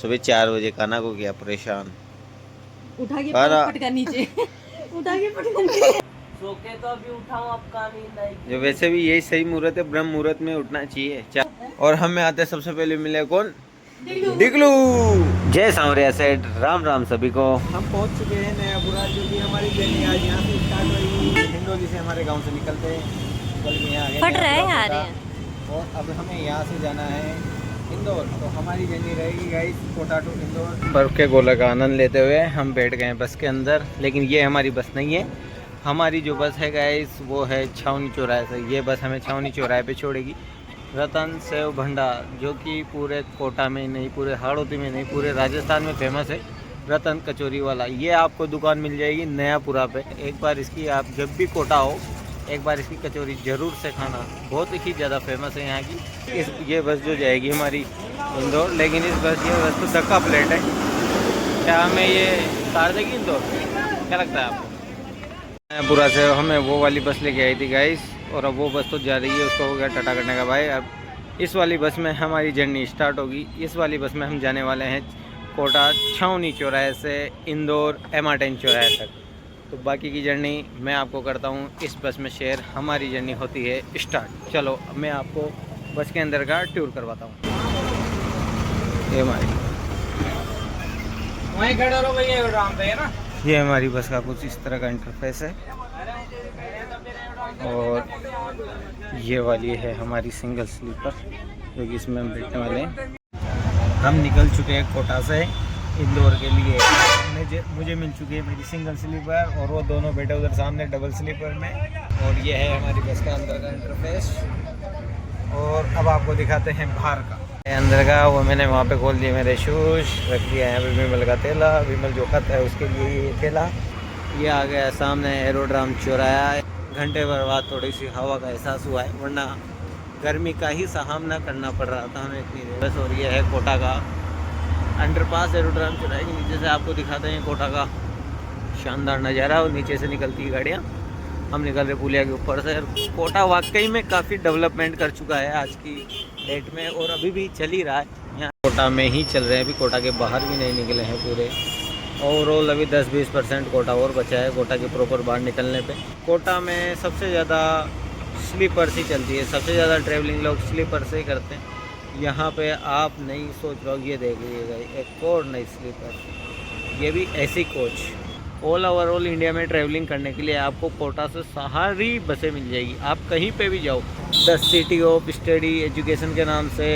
सुबह 4 बजे काना को किया परेशान। उठा के काना पटका नीचे उठा के पटका नीचे। सो के तो अभी उठाऊं, अब का नींद आई। जो वैसे भी यही सही मुहूर्त है, ब्रह्म मुहूर्त में उठना चाहिए। और हमें आते सबसे पहले मिले कौन? डिगलू। जय सांवरिया सेठ, राम राम सभी को। हम पहुंच चुके हैं नयापुरा, जो कि हमारी जर्नी आज यहाँ से स्टार्ट हुई। हिंडोली से हमारे गांव से निकलते हैं, फट रहा है यार। और अब हमें यहाँ से जाना है इंदौर। तो हमारी जर्नी रहेगी गाइस कोटा टू इंदौर। बर्फ के गोला का आनंद लेते हुए हम बैठ गए हैं बस के अंदर। लेकिन ये हमारी बस नहीं है। हमारी जो बस है गाइस वो है छावनी चौराहे से। ये बस हमें छावनी चौराहे पे छोड़ेगी। रतन सेव भंडार, जो कि पूरे कोटा में नहीं, पूरे हाड़ौती में नहीं, पूरे राजस्थान में फेमस है। रतन कचौरी वाला, ये आपको दुकान मिल जाएगी नयापुरा पे। एक बार इसकी आप जब भी कोटा हो, एक बार इसकी कचौरी ज़रूर से खाना, बहुत ही ज़्यादा फेमस है यहाँ की। ये बस जो जाएगी हमारी इंदौर, लेकिन ये बस तो धक्का प्लेट है। क्या हमें ये उतार देगी इंदौर? क्या लगता है आपको? नयापुरा से हमें वो वाली बस लेके आई थी गाइस, और अब वो बस तो जा रही है, उसको हो गया टाटा करने का भाई। अब इस वाली बस में हमारी जर्नी स्टार्ट होगी। इस वाली बस में हम जाने वाले हैं कोटा छावनी चौराहे से इंदौर MR10 चौराहे तक। तो बाकी की जर्नी मैं आपको करता हूँ इस बस में शेयर। हमारी जर्नी होती है स्टार्ट। चलो अब मैं आपको बस के अंदर का टूर करवाता हूँ। ये हमारी वहीं खड़े रहो भैया, राम पे है ना। ये हमारी बस का कुछ इस तरह का इंटरफेस है। और ये वाली है हमारी सिंगल स्लीपर, जो कि इसमें हम बैठने वाले हैं। हम निकल चुके हैं कोटा से इंदौर के लिए। मुझे मिल चुकी है मेरी सिंगल स्लीपर, और वो दोनों बैठे उधर सामने डबल स्लीपर में। और ये है हमारी बस का अंदर का इंटरफेस। और अब आपको दिखाते हैं बाहर का अंदर का। वो मैंने वहाँ पे खोल दिए मेरे शूज, रख दिया यहाँ पे विमल का थैला। विमल जो खाता है उसके लिए ये थैला। ये आ गया सामने एरोड्राम चौराहा। घंटे भर बाद थोड़ी सी हवा का एहसास हुआ है, वरना गर्मी का ही सामना करना पड़ रहा था हमें इतनी देर बस। और ये है कोटा का अंडरपास एरोड्राम चौराहे के नीचे से आपको दिखाते हैं कोटा का शानदार नज़ारा। और नीचे से निकलती है गाड़ियाँ, हम निकल रहे पुलिया के ऊपर से। कोटा वाकई में काफ़ी डेवलपमेंट कर चुका है आज की डेट में, और अभी भी चल ही रहा है। यहाँ कोटा में ही चल रहे हैं, अभी कोटा के बाहर भी नहीं निकले हैं पूरे। ओवरऑल अभी 10-20% कोटा और बचा है कोटा के प्रॉपर बाहर निकलने पे। कोटा में सबसे ज़्यादा स्लीपर से चलती है, सबसे ज़्यादा ट्रैवलिंग लोग स्लीपर से ही करते हैं। यहाँ पे आप नहीं सोच रहे हो, ये देख लीजिएगा एक और नई स्लीपर, ये भी ऐसी कोच। ऑल इंडिया में ट्रैवलिंग करने के लिए आपको कोटा से सारी बसें मिल जाएगी। आप कहीं पे भी जाओ। The city of study education के नाम से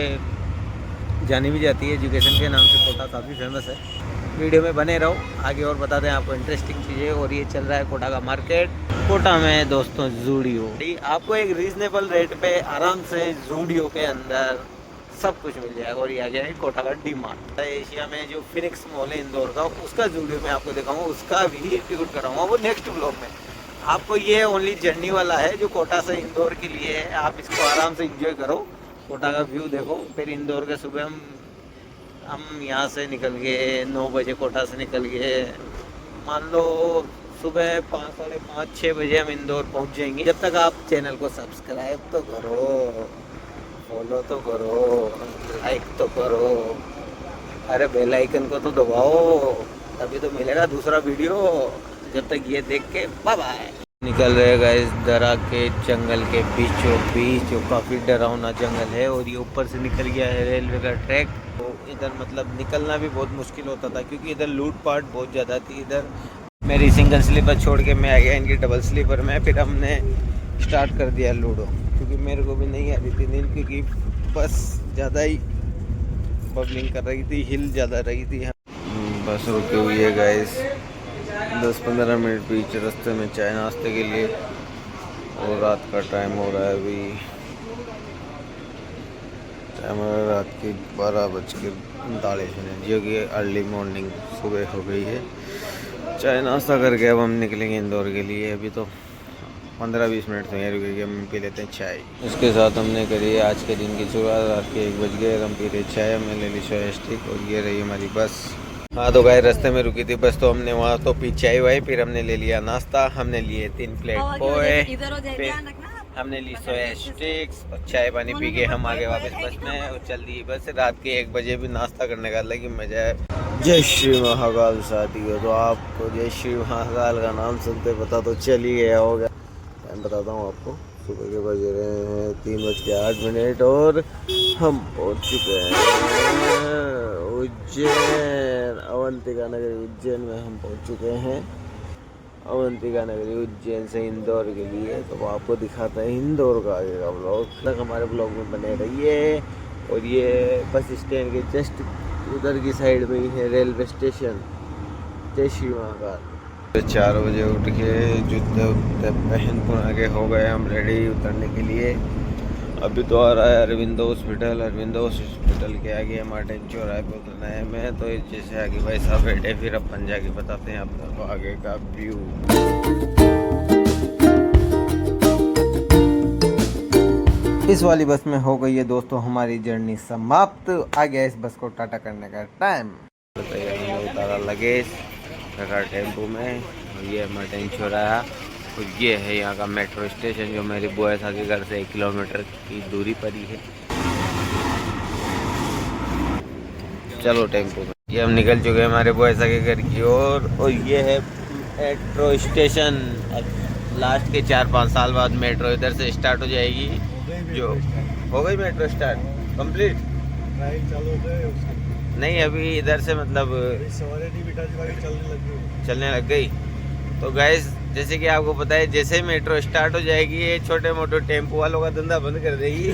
जानी भी जाती है। एजुकेशन के नाम से कोटा काफ़ी फेमस है। वीडियो में बने रहो, आगे और बताते हैं आपको इंटरेस्टिंग चीज़ें। और ये चल रहा है कोटा का मार्केट। कोटा में दोस्तों जूडियो, आपको एक रीजनेबल रेट पे आराम से जूडियो के अंदर सब कुछ मिल जाएगा। और ये आ गया है कोटा का डी-मार्ट। एशिया में जो फिनिक्स मॉल है इंदौर का, उसका जूडियो मैं आपको दिखाऊंगा, उसका भी टूर कराऊंगा वो नेक्स्ट ब्लॉग में। आपको ये ओनली जर्नी वाला है जो कोटा से इंदौर के लिए है। आप इसको आराम से इंजॉय करो, कोटा का व्यू देखो। फिर इंदौर के सुबह हम यहाँ से निकल गए 9 बजे, कोटा से निकल गए मान लो सुबह 5, 5:30, 6 बजे हम इंदौर पहुँच जाएंगे। जब तक आप चैनल को सब्सक्राइब तो करो, फॉलो तो करो, लाइक तो करो, अरे बेल आइकन को तो दबाओ, तभी तो मिलेगा दूसरा वीडियो। जब तक ये देख के बाय बाय। निकल रहे गाइस दरा के जंगल के बीचों बीच, जो काफ़ी डरावना जंगल है। और ये ऊपर से निकल गया है रेलवे का ट्रैक। तो इधर मतलब निकलना भी बहुत मुश्किल होता था, क्योंकि इधर लूटपाट बहुत ज़्यादा थी। इधर मेरी सिंगल स्लीपर छोड़ के मैं आ गया इनकी डबल स्लीपर में। फिर हमने स्टार्ट कर दिया लूडो, क्योंकि मेरे को भी नहीं आ रही थी नींद, क्योंकि बस ज़्यादा ही बबलिंग कर रही थी, हिल ज़्यादा रही थी। बस रुकी हुई है गाइस 10-15 मिनट बीच रास्ते में चाय नाश्ते के लिए। और रात का टाइम हो रहा है, अभी टाइम हो रहा है रात के 12:39, जो कि अर्ली मॉर्निंग सुबह हो गई है। चाय नाश्ता करके अब हम निकलेंगे इंदौर के लिए। अभी तो 15-20 मिनट तो यहाँ रुकेंगे, हम पी लेते हैं चाय। इसके साथ हमने करी आज के दिन की शुरुआत। रात के 1 बज गए, हम पी रहे चाय। हमने ले ली सोया स्टिक, और ये रही हमारी बस। हाँ तो गाय रास्ते में रुकी थी बस, तो हमने वहाँ तो पी चाय वाई, फिर हमने ले लिया नाश्ता। हमने लिए 3 प्लेट पोहे, हमने ली सोया स्टिक्स और चाय पानी पी के हम आगे वापस बस में और चल दी बस। रात के 1 बजे भी नाश्ता करने का अलग ही मजा है। जय श्री महाकाल साथियों, तो आपको जय श्री महाकाल का नाम सुनते पता तो चल ही गया होगा। मैं बताता हूँ आपको, सुबह के बज रहे हैं 3:08 और हम पहुँच चुके हैं उज्जैन, अवंतिका नगरी उज्जैन में हम पहुँच चुके हैं। अवंतिका नगरी उज्जैन से इंदौर के लिए, तो आपको दिखाते हैं इंदौर का आगे का ब्लॉग। तक हमारे ब्लॉग में बने रहिए। और ये बस स्टैंड के जस्ट उधर की साइड में ही है रेलवे स्टेशन। जय श्री महाकाल। 4 बजे उठ के जूते उते पहन पुना के हो गए हम रेडी उतरने के लिए। अभी तो आ रहा है अरविंदो हॉस्पिटल। अरविंदो हॉस्पिटल के आगे मार्टिन चौराहे पे उतरना है मैं। तो जैसे आगे भाई साहब बैठे, फिर अपन जाके बताते हैं आप लोगों को आगे का व्यू। इस वाली बस में हो गई है दोस्तों हमारी जर्नी समाप्त। आ गया इस बस को टाटा करने का टाइम। उतारा लगेज, रखा टेम्पो में। और ये मार्टिन चौराहा और ये है यहाँ का मेट्रो स्टेशन, जो मेरी बुआ साहब के घर से 1 किलोमीटर की दूरी पर ही है। चलो टेम्पो में। ये हम निकल चुके हैं हमारे बुआ साहब के घर की ओर। और ये है मेट्रो स्टेशन। लास्ट के 4-5 साल बाद मेट्रो इधर से स्टार्ट हो जाएगी। जो हो गई मेट्रो स्टार्ट कंप्लीट नहीं, अभी इधर से मतलब चलने लग गई। तो गाइस जैसे कि आपको पता है, जैसे ही मेट्रो स्टार्ट हो जाएगी ये छोटे मोटे टेम्पो वालों का धंधा बंद कर देगी।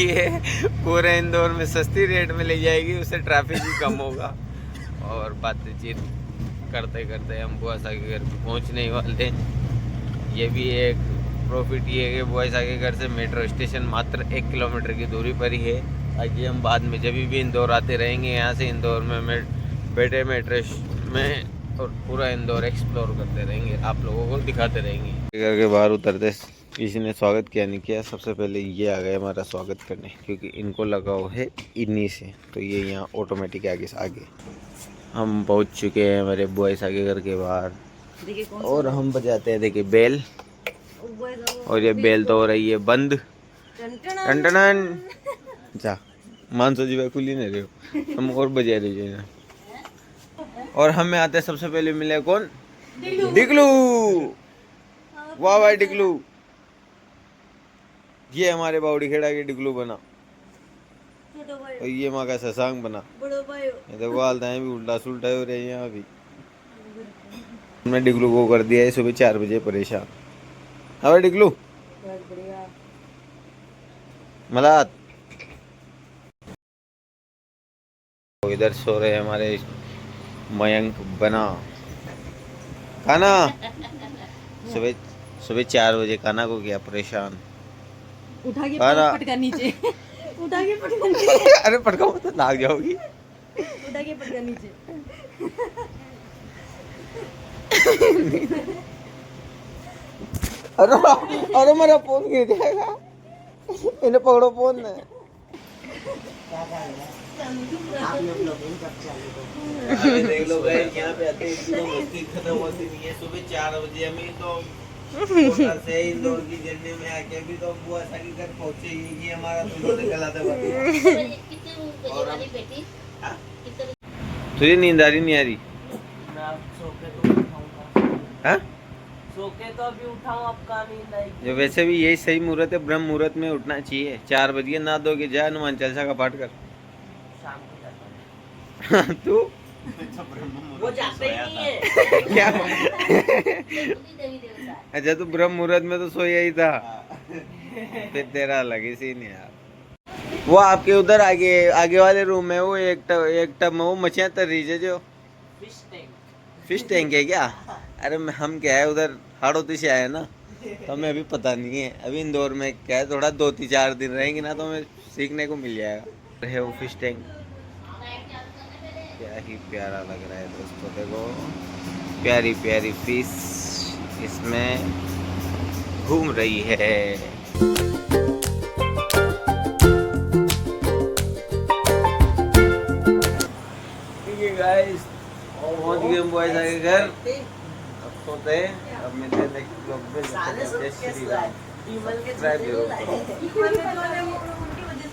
ये पूरे इंदौर में सस्ती रेट में ले जाएगी, उससे ट्रैफिक भी कम होगा। और बातचीत करते करते हम बुआ साहब के घर पे पहुँचने ही वाले। ये भी एक प्रॉफिट ये है कि बुआ साहब के घर से मेट्रो स्टेशन मात्र 1 किलोमीटर की दूरी पर ही है, ताकि हम बाद में जब भी इंदौर आते रहेंगे यहाँ से इंदौर में बैठे मेट्रो में और पूरा इंदौर एक्सप्लोर करते रहेंगे, आप लोगों को दिखाते रहेंगे। घर के बाहर उतरते किसी ने स्वागत किया नहीं किया, सबसे पहले ये आ गए हमारा स्वागत करने, क्योंकि इनको लगा हुआ है इन्हीं से। तो ये यहाँ ऑटोमेटिक आगे हम पहुँच चुके हैं हमारे बुआ साहब के घर के बाहर। और हम बजाते हैं देखिए बेल, और ये बेल तो हो रही है बंद। टन जा मानसो जी भाई खुली नहीं रहे हो, हम और बजा रहे हैं। और हमें आते सबसे पहले मिले कौन? डिगलू। वाह भाई डिगलू, ये हमारे बावड़ी खेड़ा के डिगलू बना। और ये माँ का ससांग बना। ये देखो हालत भी उल्टा सुल्टा हो रही है यहाँ भी। हमने डिगलू को कर दिया है सुबह 4 बजे परेशान। हाँ डिगलू मलात। इधर सो रहे हमारे मयंक बना। खाना सुबह 4 बजे खाना को किया परेशान। उठा के पटका नीचे। उठा के पटका नीचे। अरे पटका मत, लाग जाओगी। उठा के पटका नीचे। अरे मेरा फोन गिर जाएगा, इन्हें पकड़ो फोन ने। देख लो गाइस, यहाँ पे आते हैं मस्ती खत्म होती नहीं है। सुबह 4 बजे हमें तो से इंदौर की जर्नी में आके भी तो बुआ साहब के घर पहुंचे ही हमारा तुझे नींद आ रही नहीं आ रही? सो के तो अभी उठाऊं, अब कहाँ नींद आएगी। जो वैसे भी यही सही मुहूर्त है, ब्रह्म मुहूर्त में उठना चाहिए। 4 बजे ना दोगे, जा हनुमान चालीसा का पाठ कर। शाम को जाता है। तू वो जाते ही नहीं है। क्या? अच्छा तू ब्रह्म मुहूर्त में तो सोया ही था, फिर तेरा अलग ही सीन है यार। वो आपके उधर आगे वाले रूम में वो एक टब में वो मछलियाँ तर रही है, जो फिश टैंक है क्या? अरे हम क्या है उधर हाड़ोती से आए ना, तो हमें अभी पता नहीं है। अभी इंदौर में क्या है, थोड़ा 2-4 दिन रहेंगे ना, तो हमें सीखने को मिल जाएगा। है वो फिश टैंक, क्या ही प्यारा लग रहा है दोस्तों। देखो प्यारी प्यारी फिश इसमें घूम रही है। ठीक है गाइस, पहुंच गए बुआ साहब के घर। होते हैं। अब मिलते हैं नेक्स्ट ब्लॉग में। जय श्री राम। विमल के सब्सक्राइब जरूर करो। इकडे